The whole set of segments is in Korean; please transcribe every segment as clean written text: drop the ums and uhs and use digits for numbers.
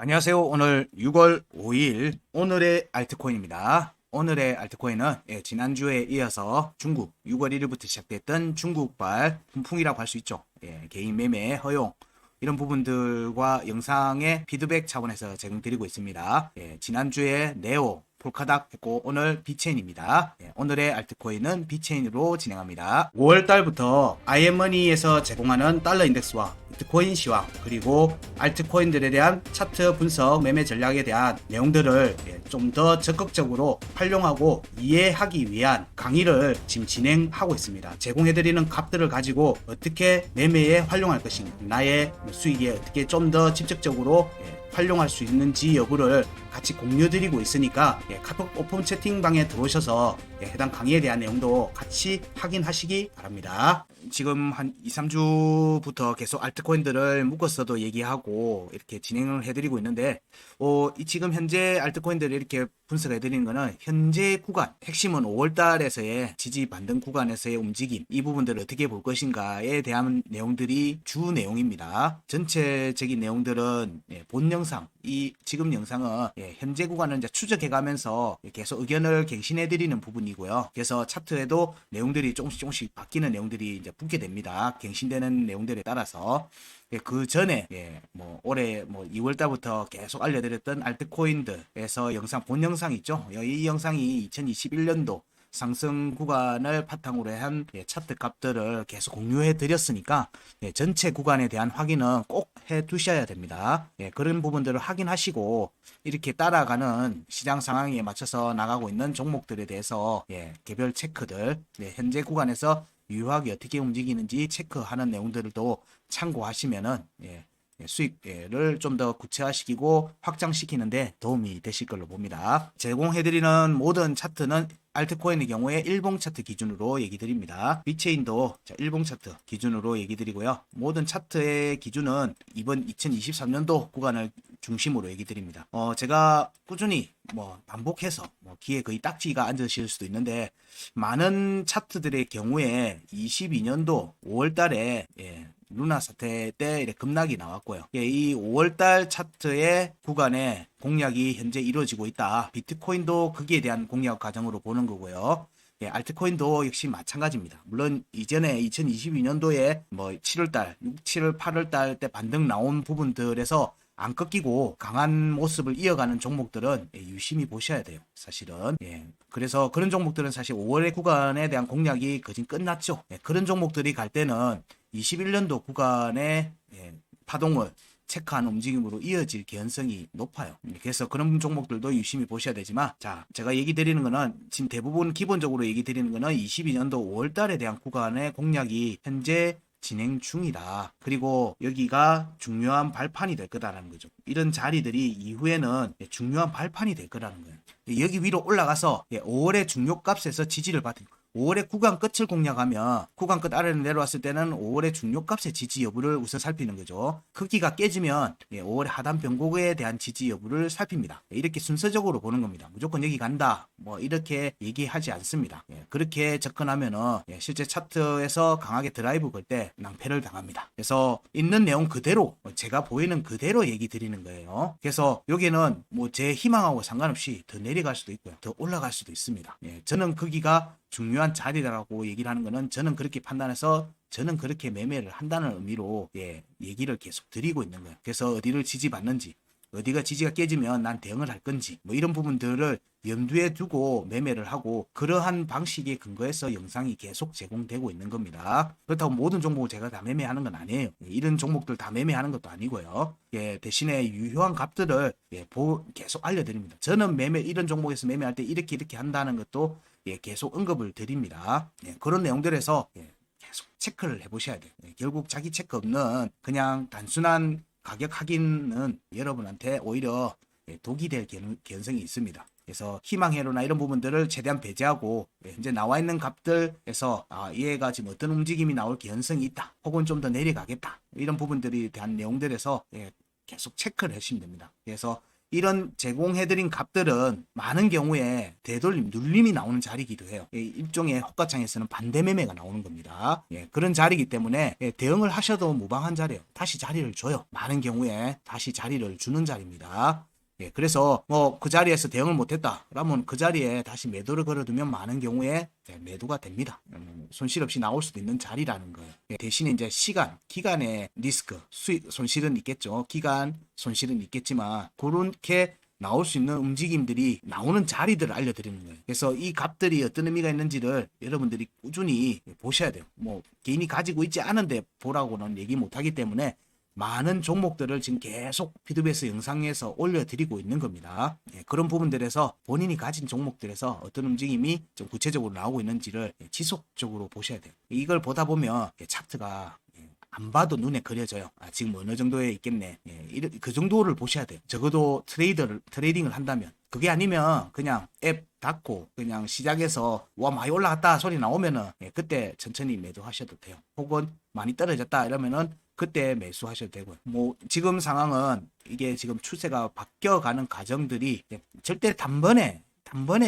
안녕하세요. 오늘 6월 5일 오늘의 알트코인입니다. 오늘의 알트코인은 지난주에 이어서 중국 6월 1일부터 시작됐던 중국발 훈풍이라고 할 수 있죠. 개인 매매 허용 이런 부분들과 영상의 피드백 차원에서 제공드리고 있습니다. 지난주에 네오 폴카닥 했고 오늘 비체인입니다. 오늘의 알트코인은 비체인으로 진행합니다. 5월 달부터 IM머니에서 제공하는 달러 인덱스와 비트코인 시황 그리고 알트코인들에 대한 차트 분석 매매 전략에 대한 내용들을 좀 더 적극적으로 활용하고 이해하기 위한 강의를 지금 진행하고 있습니다. 제공해드리는 값들을 가지고 어떻게 매매에 활용할 것인가, 나의 수익에 어떻게 좀 더 직접적으로 활용할 수 있는지 여부를 같이 공유드리고 있으니까 카톡 오픈 채팅방에 들어오셔서 해당 강의에 대한 내용도 같이 확인하시기 바랍니다. 지금 한 2, 3주부터 계속 알트코인들을 묶어서도 얘기하고 이렇게 진행을 해드리고 있는데 지금 현재 알트코인들을 이렇게 분석해드리는 거는 현재 구간, 핵심은 5월달에서의 지지 반등 구간에서의 움직임, 이 부분들을 어떻게 볼 것인가에 대한 내용들이 주 내용입니다. 전체적인 내용들은 본 영상, 이 지금 영상은 현재 구간을 이제 추적해가면서 계속 의견을 갱신해드리는 부분이고요. 그래서 차트에도 내용들이 조금씩 바뀌는 내용들이 이제 붙게 됩니다. 갱신되는 내용들에 따라서. 그 전에 올해 2월 달부터 계속 알려드렸던 알트코인들에서 본 영상 있죠. 이 영상이 2021년도 상승 구간을 바탕으로 한 차트 값들을 계속 공유해 드렸으니까 전체 구간에 대한 확인은 꼭 해 두셔야 됩니다. 그런 부분들을 확인하시고 이렇게 따라가는 시장 상황에 맞춰서 나가고 있는 종목들에 대해서 개별 체크들, 현재 구간에서 유효하게 어떻게 움직이는지 체크하는 내용들도 참고하시면은 수익을 좀 더 구체화시키고 확장시키는데 도움이 되실 걸로 봅니다. 제공해드리는 모든 차트는 알트코인의 경우에 일봉 차트 기준으로 얘기 드립니다. 비체인도 일봉 차트 기준으로 얘기 드리고요. 모든 차트의 기준은 이번 2023년도 구간을 중심으로 얘기 드립니다. 제가 꾸준히 반복해서 귀에 거의 딱지가 앉으실 수도 있는데 많은 차트들의 경우에 22년도 5월 달에 루나 사태 때 급락이 나왔고요. 이 5월달 차트의 구간에 공략이 현재 이루어지고 있다. 비트코인도 거기에 대한 공략 과정으로 보는 거고요. 알트코인도 역시 마찬가지입니다. 물론 이전에 2022년도에 7월달, 6, 7월, 8월달 때 반등 나온 부분들에서 안 꺾이고 강한 모습을 이어가는 종목들은 유심히 보셔야 돼요. 사실은. 그래서 그런 종목들은 사실 5월의 구간에 대한 공략이 거진 끝났죠. 그런 종목들이 갈 때는 21년도 구간의 파동을 체크하는 움직임으로 이어질 개연성이 높아요. 그래서 그런 종목들도 유심히 보셔야 되지만, 자, 제가 얘기 드리는 거는 지금 대부분 기본적으로 얘기 드리는 거는 22년도 5월 달에 대한 구간의 공략이 현재 진행 중이다. 그리고 여기가 중요한 발판이 될 거다라는 거죠. 이런 자리들이 이후에는 중요한 발판이 될 거라는 거예요. 여기 위로 올라가서 5월의 중요값에서 지지를 받은 5월의 구간 끝을 공략하면 구간 끝 아래로 내려왔을 때는 5월의 중요값의 지지 여부를 우선 살피는 거죠. 크기가 깨지면 5월의 하단 변곡에 대한 지지 여부를 살핍니다. 이렇게 순서적으로 보는 겁니다. 무조건 여기 간다 이렇게 얘기하지 않습니다. 그렇게 접근하면은 실제 차트에서 강하게 드라이브 걸 때 낭패를 당합니다. 그래서 있는 내용 그대로 제가 보이는 그대로 얘기 드리는 거예요. 그래서 여기는 제 희망하고 상관없이 더 내려갈 수도 있고요. 더 올라갈 수도 있습니다. 저는 거기가 중요한 자리라고 얘기를 하는 거는 저는 그렇게 판단해서 저는 그렇게 매매를 한다는 의미로 얘기를 계속 드리고 있는 거예요. 그래서 어디를 지지받는지, 어디가 지지가 깨지면 난 대응을 할 건지 이런 부분들을 염두에 두고 매매를 하고 그러한 방식에 근거해서 영상이 계속 제공되고 있는 겁니다. 그렇다고 모든 종목을 제가 다 매매하는 건 아니에요. 이런 종목들 다 매매하는 것도 아니고요. 대신에 유효한 값들을 계속 알려드립니다. 저는 이런 종목에서 매매할 때 이렇게 한다는 것도 계속 언급을 드립니다. 그런 내용들에서 계속 체크를 해보셔야 돼요. 결국 자기 체크 없는 그냥 단순한 가격 확인은 여러분한테 오히려 독이 될 개연성이 있습니다. 그래서 희망회로나 이런 부분들을 최대한 배제하고 현재 나와 있는 값들에서 얘가 지금 어떤 움직임이 나올 개연성이 있다. 혹은 좀 더 내려가겠다. 이런 부분들에 대한 내용들에서 계속 체크를 하시면 됩니다. 그래서 이런 제공해드린 값들은 많은 경우에 되돌림, 눌림이 나오는 자리이기도 해요. 일종의 호가창에서는 반대 매매가 나오는 겁니다. 그런 자리이기 때문에 대응을 하셔도 무방한 자리예요. 다시 자리를 줘요. 많은 경우에 다시 자리를 주는 자리입니다. 그래서 뭐 그 자리에서 대응을 못했다 그러면 그 자리에 다시 매도를 걸어두면 많은 경우에 매도가 됩니다. 손실 없이 나올 수도 있는 자리라는 거예요. 대신에 이제 시간, 기간의 리스크, 수익 손실은 있겠죠. 기간 손실은 있겠지만 그렇게 나올 수 있는 움직임들이 나오는 자리들을 알려드리는 거예요. 그래서 이 값들이 어떤 의미가 있는지를 여러분들이 꾸준히 보셔야 돼요. 뭐 개인이 가지고 있지 않은데 보라고는 얘기 못하기 때문에 많은 종목들을 지금 계속 피드베이스 영상에서 올려드리고 있는 겁니다. 그런 부분들에서 본인이 가진 종목들에서 어떤 움직임이 좀 구체적으로 나오고 있는지를 지속적으로 보셔야 돼요. 이걸 보다 보면 차트가 안 봐도 눈에 그려져요. 지금 어느 정도에 있겠네. 그 정도를 보셔야 돼요. 적어도 트레이딩을 한다면. 그게 아니면 그냥 앱 닫고 그냥 시작해서 와 많이 올라갔다 소리 나오면은 그때 천천히 매도하셔도 돼요. 혹은 많이 떨어졌다 이러면은 그때 매수하셔도 되고요. 뭐 지금 상황은 이게 지금 추세가 바뀌어가는 과정들이 절대 단번에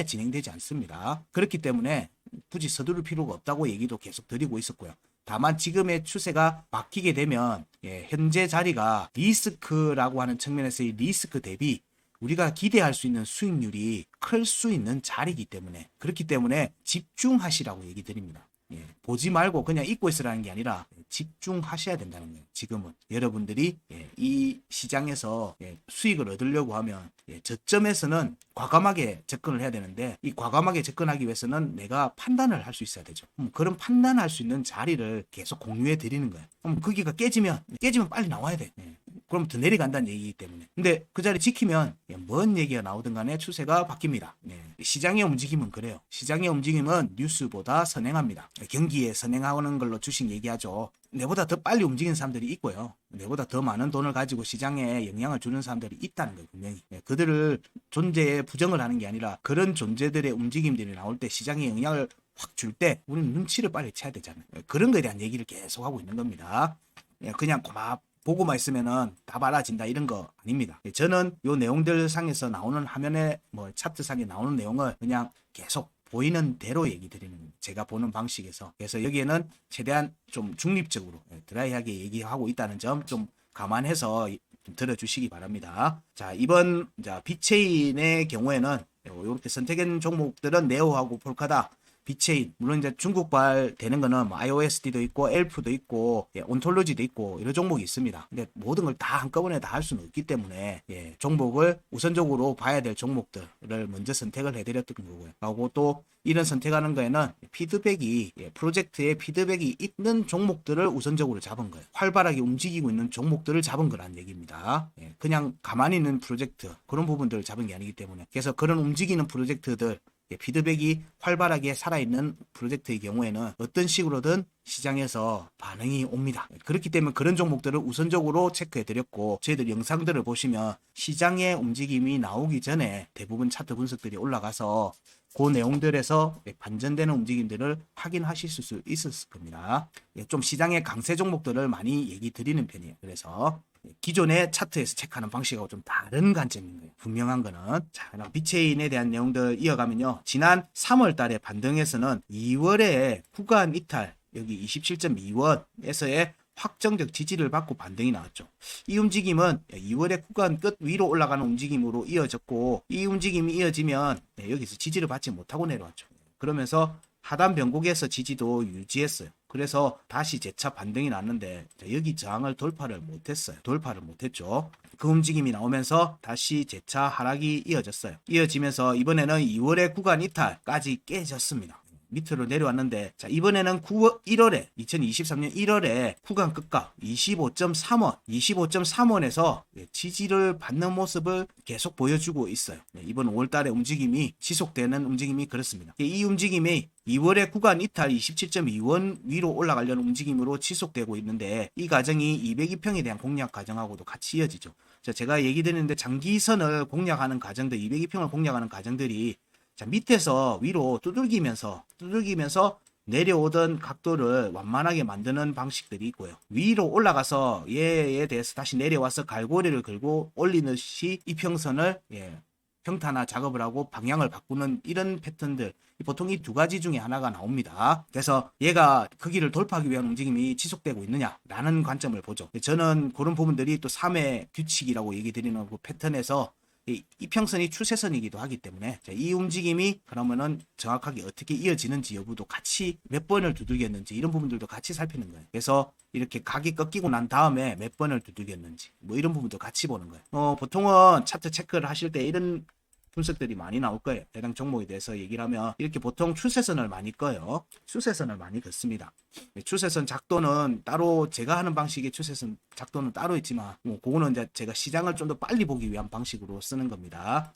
진행되지 않습니다. 그렇기 때문에 굳이 서두를 필요가 없다고 얘기도 계속 드리고 있었고요. 다만 지금의 추세가 바뀌게 되면 현재 자리가 리스크라고 하는 측면에서의 리스크 대비 우리가 기대할 수 있는 수익률이 클 수 있는 자리이기 때문에 그렇기 때문에 집중하시라고 얘기 드립니다. 보지 말고 그냥 잊고 있으라는 게 아니라 집중하셔야 된다는 거예요. 지금은 여러분들이 이 시장에서 수익을 얻으려고 하면 저점에서는 과감하게 접근을 해야 되는데 이 과감하게 접근하기 위해서는 내가 판단을 할 수 있어야 되죠. 그런 판단할 수 있는 자리를 계속 공유해 드리는 거예요. 거기가 깨지면 빨리 나와야 돼. 그럼 더 내려간다는 얘기이기 때문에. 근데 그 자리 지키면 뭔 얘기가 나오든 간에 추세가 바뀝니다. 시장의 움직임은 그래요. 시장의 움직임은 뉴스보다 선행합니다. 경기에 선행하는 걸로 주식 얘기하죠. 내보다 더 빨리 움직이는 사람들이 있고요. 내보다 더 많은 돈을 가지고 시장에 영향을 주는 사람들이 있다는 거예요. 분명히. 그들을 존재에 부정을 하는 게 아니라 그런 존재들의 움직임들이 나올 때 시장에 영향을 확 줄 때 우리는 눈치를 빨리 채야 되잖아요. 그런 거에 대한 얘기를 계속 하고 있는 겁니다. 그냥 고맙 보고만 있으면은 다 알아진다 이런 거 아닙니다. 저는 요 내용들 상에서 나오는 화면에 뭐 차트 상에 나오는 내용을 그냥 계속 보이는 대로 얘기 드리는 거예요. 제가 보는 방식에서. 그래서 여기에는 최대한 좀 중립적으로 드라이하게 얘기하고 있다는 점 좀 감안해서 좀 들어주시기 바랍니다. 자, 이번 비체인의 경우에는 이렇게 선택한 종목들은 네오하고 폴카다. 비체인 물론 이제 중국발 되는 거는 뭐 IOSD도 있고 엘프도 있고 온톨로지도 있고 이런 종목이 있습니다. 근데 모든 걸 다 한꺼번에 다 할 수는 없기 때문에 종목을 우선적으로 봐야 될 종목들을 먼저 선택을 해드렸던 거고요. 하고 또 이런 선택하는 거에는 피드백이 프로젝트에 피드백이 있는 종목들을 우선적으로 잡은 거예요. 활발하게 움직이고 있는 종목들을 잡은 거란 얘기입니다. 그냥 가만히 있는 프로젝트 그런 부분들을 잡은 게 아니기 때문에 그래서 그런 움직이는 프로젝트들 피드백이 활발하게 살아있는 프로젝트의 경우에는 어떤 식으로든 시장에서 반응이 옵니다. 그렇기 때문에 그런 종목들을 우선적으로 체크해드렸고 저희들 영상들을 보시면 시장의 움직임이 나오기 전에 대부분 차트 분석들이 올라가서 그 내용들에서 반전되는 움직임들을 확인하실 수 있었을 겁니다. 좀 시장의 강세 종목들을 많이 얘기 드리는 편이에요. 그래서 기존의 차트에서 체크하는 방식하고 좀 다른 관점인 거예요. 분명한 거는. 자, 그럼 비체인에 대한 내용들 이어가면요. 지난 3월 달에 반등에서는 2월에 구간 이탈, 여기 27.2원에서의 확정적 지지를 받고 반등이 나왔죠. 이 움직임은 2월에 구간 끝 위로 올라가는 움직임으로 이어졌고 이 움직임이 이어지면 여기서 지지를 받지 못하고 내려왔죠. 그러면서 하단 변곡에서 지지도 유지했어요. 그래서 다시 재차 반등이 났는데 여기 저항을 돌파를 못했죠. 그 움직임이 나오면서 다시 재차 하락이 이어졌어요. 이어지면서 이번에는 2월의 구간 이탈까지 깨졌습니다. 밑으로 내려왔는데 자 이번에는 2023년 1월에 구간 끝각 25.3원에서 지지를 받는 모습을 계속 보여주고 있어요. 이번 5월달에 움직임이 지속되는 움직임이 그렇습니다. 이 움직임이 2월에 구간 이탈 27.2원 위로 올라가려는 움직임으로 지속되고 있는데 이 과정이 202평에 대한 공략 과정하고도 같이 이어지죠. 제가 얘기 드리는데 장기선을 공략하는 과정들 202평을 공략하는 과정들이 자, 밑에서 위로 두들기면서 내려오던 각도를 완만하게 만드는 방식들이 있고요. 위로 올라가서 얘에 대해서 다시 내려와서 갈고리를 걸고 올리듯이 이평선을 평탄화 작업을 하고 방향을 바꾸는 이런 패턴들, 보통 이 두 가지 중에 하나가 나옵니다. 그래서 얘가 거기를 돌파하기 위한 움직임이 지속되고 있느냐라는 관점을 보죠. 저는 그런 부분들이 또 3의 규칙이라고 얘기 드리는 그 패턴에서 이평선이 추세선이기도 하기 때문에 이 움직임이 그러면은 정확하게 어떻게 이어지는지 여부도 같이 몇 번을 두들겼는지 이런 부분들도 같이 살피는 거예요. 그래서 이렇게 각이 꺾이고 난 다음에 몇 번을 두들겼는지 뭐 이런 부분도 같이 보는 거예요. 보통은 차트 체크를 하실 때 이런 분석들이 많이 나올 거예요. 해당 종목에 대해서 얘기를 하면 이렇게 보통 추세선을 많이 꺼요. 추세선을 많이 긋습니다. 추세선 작도는 따로 제가 하는 방식의 추세선 작도는 따로 있지만 그거는 이제 제가 시장을 좀 더 빨리 보기 위한 방식으로 쓰는 겁니다.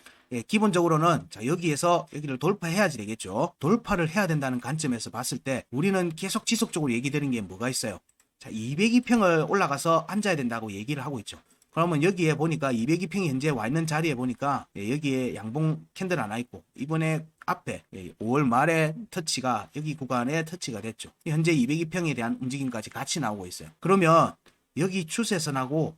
기본적으로는 자 여기에서 여기를 돌파해야지 되겠죠. 돌파를 해야 된다는 관점에서 봤을 때 우리는 계속 지속적으로 얘기 드린 게 뭐가 있어요. 자 202평을 올라가서 앉아야 된다고 얘기를 하고 있죠. 그러면 여기에 보니까 202평이 현재 와 있는 자리에 보니까 여기에 양봉 캔들 하나 있고 이번에 앞에 5월 말에 터치가 여기 구간에 터치가 됐죠. 현재 202평에 대한 움직임까지 같이 나오고 있어요. 그러면 여기 추세선하고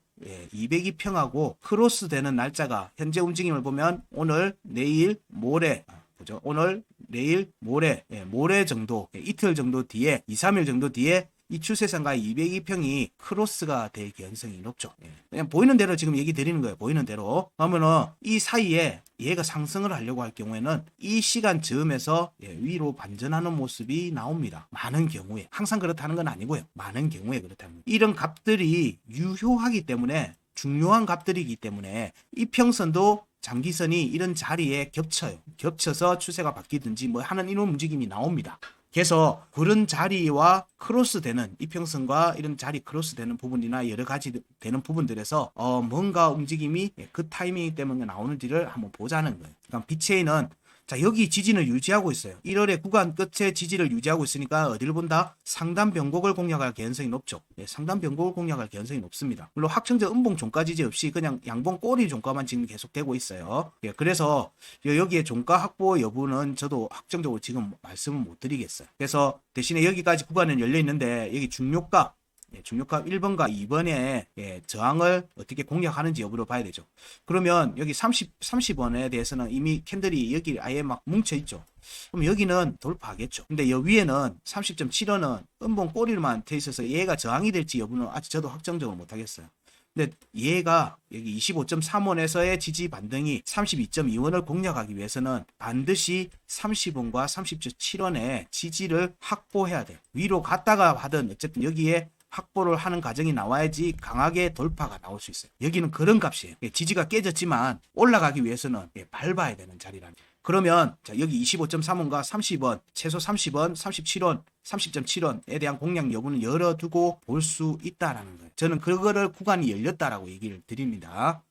202평하고 크로스되는 날짜가 현재 움직임을 보면 오늘, 내일, 모레 보죠. 오늘, 내일, 모레 모레 정도 이틀 정도 뒤에 2, 3일 정도 뒤에 이 추세선과 202평이 크로스가 될 가능성이 높죠. 그냥 보이는 대로 지금 얘기 드리는 거예요. 보이는 대로. 그러면은 이 사이에 얘가 상승을 하려고 할 경우에는 이 시간 즈음에서 위로 반전하는 모습이 나옵니다. 많은 경우에. 항상 그렇다는 건 아니고요. 많은 경우에 그렇다는 거예요. 이런 값들이 유효하기 때문에 중요한 값들이기 때문에 이 평선도 장기선이 이런 자리에 겹쳐요. 겹쳐서 추세가 바뀌든지 뭐 하는 이런 움직임이 나옵니다. 그래서 그런 자리와 크로스되는 이평선과 이런 자리 크로스되는 부분이나 여러 가지 되는 부분들에서 뭔가 움직임이 그 타이밍 때문에 나오는지를 한번 보자는 거예요. 그러니까 빅체인은 자 여기 지지를 유지하고 있어요. 1월에 구간 끝에 지지를 유지하고 있으니까 어디를 본다? 상단 변곡을 공략할 가능성이 높죠. 상단 변곡을 공략할 가능성이 높습니다. 물론 확정적 음봉 종가 지지 없이 그냥 양봉 꼬리 종가만 지금 계속되고 있어요. 그래서 여기에 종가 확보 여부는 저도 확정적으로 지금 말씀을 못 드리겠어요. 그래서 대신에 여기까지 구간은 열려 있는데 여기 중요가 1번과 2번의 저항을 어떻게 공략하는지 여부를 봐야 되죠. 그러면 여기 30원에 대해서는 이미 캔들이 여기 아예 막 뭉쳐있죠. 그럼 여기는 돌파하겠죠. 근데 여 위에는 30.7원은 음봉 꼬리만 돼 있어서 얘가 저항이 될지 여부는 아직 저도 확정적으로 못하겠어요. 근데 얘가 여기 25.3원에서의 지지 반등이 32.2원을 공략하기 위해서는 반드시 30원과 30.7원의 지지를 확보해야 돼요. 위로 갔다가 하든 어쨌든 여기에 확보를 하는 과정이 나와야지 강하게 돌파가 나올 수 있어요. 여기는 그런 값이에요. 지지가 깨졌지만 올라가기 위해서는 밟아야 되는 자리라는. 그러면 자 여기 25.3원과 30원, 최소 30원, 37원, 30.7원에 대한 공략 여부는 열어두고 볼 수 있다라는 거예요. 저는 그거를 구간이 열렸다라고 얘기를 드립니다.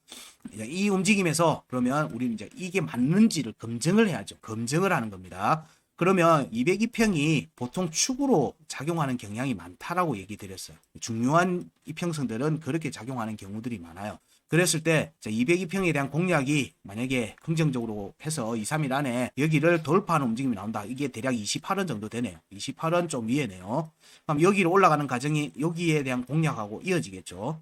이 움직임에서 그러면 우리는 이제 이게 맞는지를 검증을 해야죠. 검증을 하는 겁니다. 그러면 202평이 보통 축으로 작용하는 경향이 많다라고 얘기 드렸어요. 중요한 이평선들은 그렇게 작용하는 경우들이 많아요. 그랬을 때 202평에 대한 공략이 만약에 긍정적으로 해서 2, 3일 안에 여기를 돌파하는 움직임이 나온다. 이게 대략 28원 정도 되네요. 28원 좀 위에네요. 그럼 여기로 올라가는 과정이 여기에 대한 공략하고 이어지겠죠.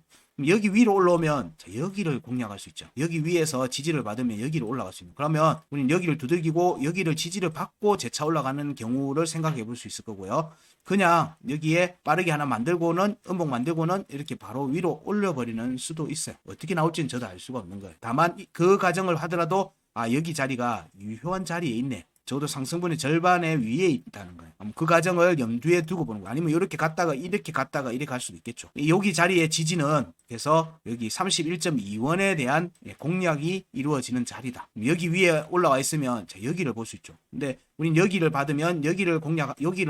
여기 위로 올라오면 여기를 공략할 수 있죠. 여기 위에서 지지를 받으면 여기로 올라갈 수 있는. 그러면 우리는 여기를 두들기고 여기를 지지를 받고 재차 올라가는 경우를 생각해 볼 수 있을 거고요. 그냥 여기에 빠르게 하나 만들고는 음봉 만들고는 이렇게 바로 위로 올려버리는 수도 있어요. 어떻게 나올지는 저도 알 수가 없는 거예요. 다만 그 과정을 하더라도 여기 자리가 유효한 자리에 있네. 적어도 상승분의 절반의 위에 있다는 거예요. 그 과정을 염두에 두고 보는 거예요. 아니면 이렇게 갔다가 이렇게 갈 수도 있겠죠. 여기 자리의 지지는 그래서 여기 31.2원에 대한 공략이 이루어지는 자리다. 여기 위에 올라와 있으면 여기를 볼 수 있죠. 근데 우린 여기를 받으면 여기를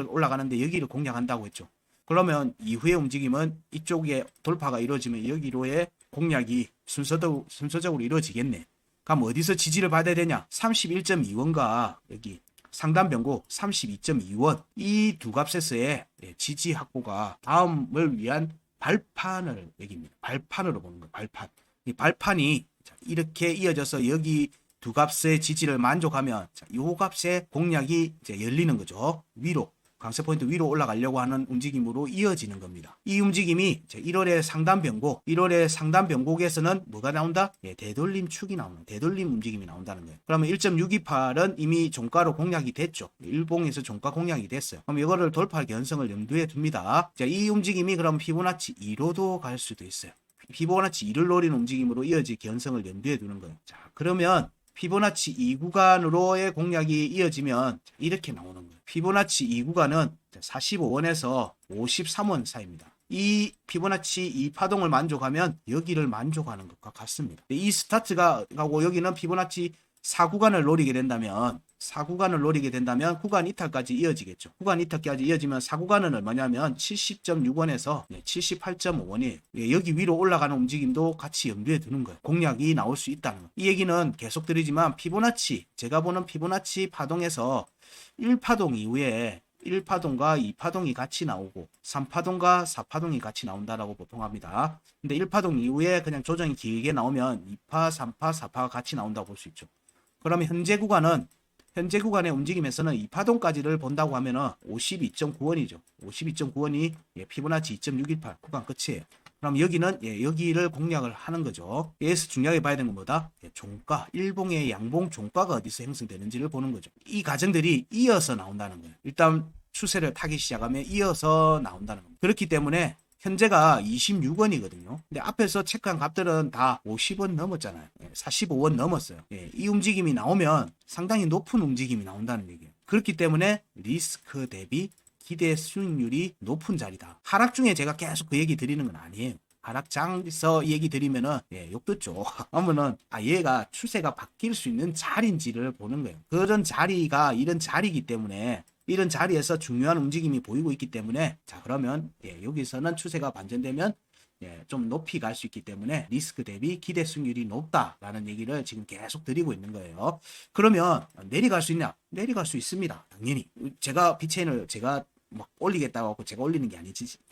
올라가는데 여기를 공략한다고 했죠. 그러면 이후의 움직임은 이쪽에 돌파가 이루어지면 여기로의 공략이 순서적으로 이루어지겠네. 그럼 어디서 지지를 받아야 되냐? 31.2원과 여기 상단 변곡 32.2원 이 두 값에서의 지지 확보가 다음을 위한 발판을 얘기합니다. 발판으로 보는 거예요. 발판. 이 발판이 이렇게 이어져서 여기 두 값의 지지를 만족하면 이 값의 공략이 이제 열리는 거죠. 위로. 강세 포인트 위로 올라가려고 하는 움직임으로 이어지는 겁니다. 이 움직임이 1월의 상단 변곡, 1월의 상단 변곡에서는 뭐가 나온다? 예, 되돌림 축이 나오는, 되돌림 움직임이 나온다는 거예요. 그러면 1.628은 이미 종가로 공략이 됐죠. 일봉에서 종가 공략이 됐어요. 그럼 이거를 돌파할 개연성을 염두에 둡니다. 자, 이 움직임이 그럼 피보나치 2로도 갈 수도 있어요. 피보나치 2를 노리는 움직임으로 이어질 개연성을 염두에 두는 거예요. 자, 그러면 피보나치 2 구간으로의 공략이 이어지면 이렇게 나오는 거예요. 피보나치 2 구간은 45원에서 53원 사이입니다. 이 피보나치 2 파동을 만족하면 여기를 만족하는 것과 같습니다. 이 스타트가 가고 여기는 피보나치 4구간을 노리게 된다면 구간 이탈까지 이어지겠죠. 구간 이탈까지 이어지면 4구간은 얼마냐면 70.6원에서 78.5원이에요. 여기 위로 올라가는 움직임도 같이 염두에 두는 거예요. 공략이 나올 수 있다는 거. 이 얘기는 계속 드리지만 피보나치, 제가 보는 피보나치 파동에서 1파동 이후에 1파동과 2파동이 같이 나오고 3파동과 4파동이 같이 나온다라고 보통 합니다. 근데 1파동 이후에 그냥 조정이 길게 나오면 2파, 3파, 4파가 같이 나온다고 볼 수 있죠. 그러면 현재 구간의 움직임에서는 2파동까지를 본다고 하면은 52.9원이죠. 52.9원이 피보나치 2.618 구간 끝이에요. 그럼 여기는 여기를 공략을 하는 거죠. 여기서 중요하게 봐야 되는 건 뭐다? 종가, 일봉의 양봉 종가가 어디서 형성되는지를 보는 거죠. 이 과정들이 이어서 나온다는 거예요. 일단 추세를 타기 시작하면 이어서 나온다는 겁니다. 그렇기 때문에 현재가 26원이거든요. 근데 앞에서 체크한 값들은 다 50원 넘었잖아요. 45원 넘었어요. 이 움직임이 나오면 상당히 높은 움직임이 나온다는 얘기예요. 그렇기 때문에 리스크 대비 기대 수익률이 높은 자리다. 하락 중에 제가 계속 그 얘기 드리는 건 아니에요. 하락장에서 얘기 드리면은 욕 듣죠. 그러면은 얘가 추세가 바뀔 수 있는 자리인지를 보는 거예요. 그런 자리가 이런 자리이기 때문에 이런 자리에서 중요한 움직임이 보이고 있기 때문에 자 그러면 여기서는 추세가 반전되면 좀 높이 갈 수 있기 때문에 리스크 대비 기대 수익률이 높다라는 얘기를 지금 계속 드리고 있는 거예요. 그러면 내려갈 수 있냐? 내려갈 수 있습니다. 당연히 제가 비체인을 제가 막 올리겠다고 하고 제가 올리는 게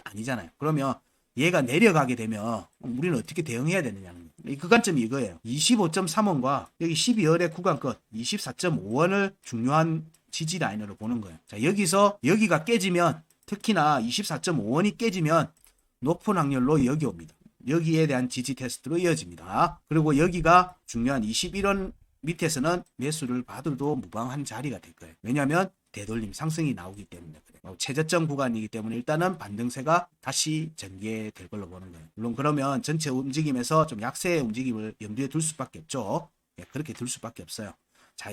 아니잖아요. 그러면 얘가 내려가게 되면 우리는 어떻게 대응해야 되느냐는 거예요. 그 관점이 이거예요. 25.3원과 여기 12월의 구간끝 24.5원을 중요한 지지 라인으로 보는 거예요. 자, 여기서 여기가 깨지면 특히나 24.5원이 깨지면 높은 확률로 여기 옵니다. 여기에 대한 지지 테스트로 이어집니다. 그리고 여기가 중요한 21원 밑에서는 매수를 받아도 무방한 자리가 될 거예요. 왜냐하면 되돌림 상승이 나오기 때문에 그래요. 최저점 구간이기 때문에 일단은 반등세가 다시 전개될 걸로 보는 거예요. 물론 그러면 전체 움직임에서 좀 약세의 움직임을 염두에 둘 수밖에 없죠. 그렇게 둘 수밖에 없어요. 자,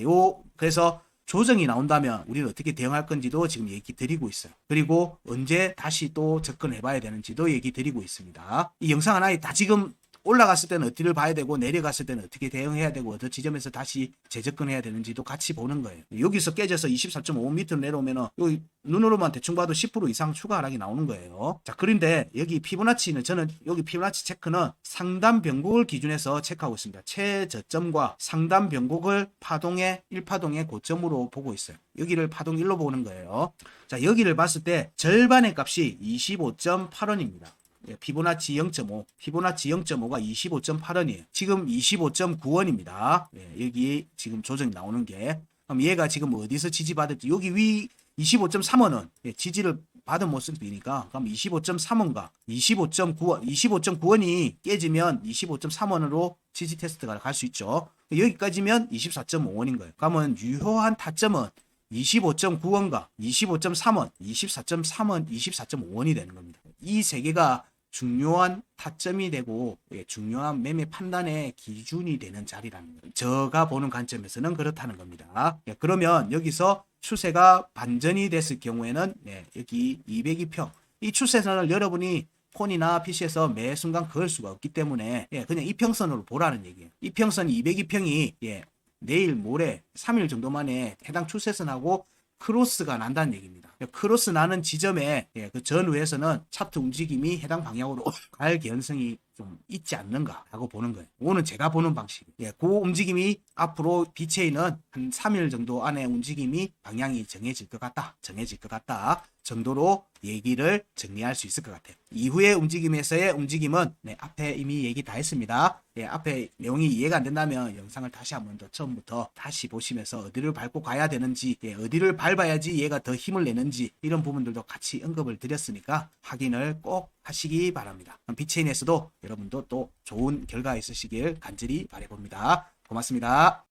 그래서 조정이 나온다면 우리는 어떻게 대응할 건지도 지금 얘기 드리고 있어요. 그리고 언제 다시 또 접근해 봐야 되는지도 얘기 드리고 있습니다. 이 영상 하나에 다 지금 올라갔을 때는 어디를 봐야 되고 내려갔을 때는 어떻게 대응해야 되고 어떤 지점에서 다시 재접근해야 되는지도 같이 보는 거예요. 여기서 깨져서 24.5 밑으로 내려오면은 여기 눈으로만 대충 봐도 10% 이상 추가 하락이 나오는 거예요. 자, 그런데 여기 피보나치는 저는 여기 피보나치 체크는 상단 변곡을 기준해서 체크하고 있습니다. 최저점과 상단 변곡을 파동의 1파동의 고점으로 보고 있어요. 여기를 파동 1로 보는 거예요. 자, 여기를 봤을 때 절반의 값이 25.8원입니다. 피보나치 0.5, 피보나치 0.5가 25.8원이에요. 지금 25.9원입니다. 여기 지금 조정이 나오는 게. 그럼 얘가 지금 어디서 지지받을지, 여기 위 25.3원은 지지를 받은 모습이니까, 그럼 25.3원과 25.9원, 25.9원이 깨지면 25.3원으로 지지 테스트가 갈 수 있죠. 여기까지면 24.5원인 거예요. 그러면 유효한 타점은 25.9원과 25.3원, 24.3원, 24.5원이 되는 겁니다. 이 세 개가 중요한 타점이 되고 중요한 매매 판단의 기준이 되는 자리라는 거예요. 제가 보는 관점에서는 그렇다는 겁니다. 그러면 여기서 추세가 반전이 됐을 경우에는 여기 202평 이 추세선을 여러분이 폰이나 PC에서 매 순간 그을 수가 없기 때문에 그냥 이평선으로 보라는 얘기예요. 이평선 202평이 내일 모레 3일 정도 만에 해당 추세선하고 크로스가 난다는 얘기입니다. 크로스 나는 지점에 그 전후에서는 차트 움직임이 해당 방향으로 갈 개연성이 좀 있지 않는가라고 보는 거예요. 오늘 제가 보는 방식. 그 움직임이 앞으로 B체인은 한 3일 정도 안에 움직임이 방향이 정해질 것 같다. 정도로 얘기를 정리할 수 있을 것 같아요. 이후의 움직임에서의 움직임은 앞에 이미 얘기 다 했습니다. 앞에 내용이 이해가 안 된다면 영상을 다시 한번 더 처음부터 다시 보시면서 어디를 밟고 가야 되는지, 어디를 밟아야지 얘가 더 힘을 내는지 이런 부분들도 같이 언급을 드렸으니까 확인을 꼭 하시기 바랍니다. B체인에서도 여러분도 또 좋은 결과 있으시길 간절히 바라봅니다. 고맙습니다.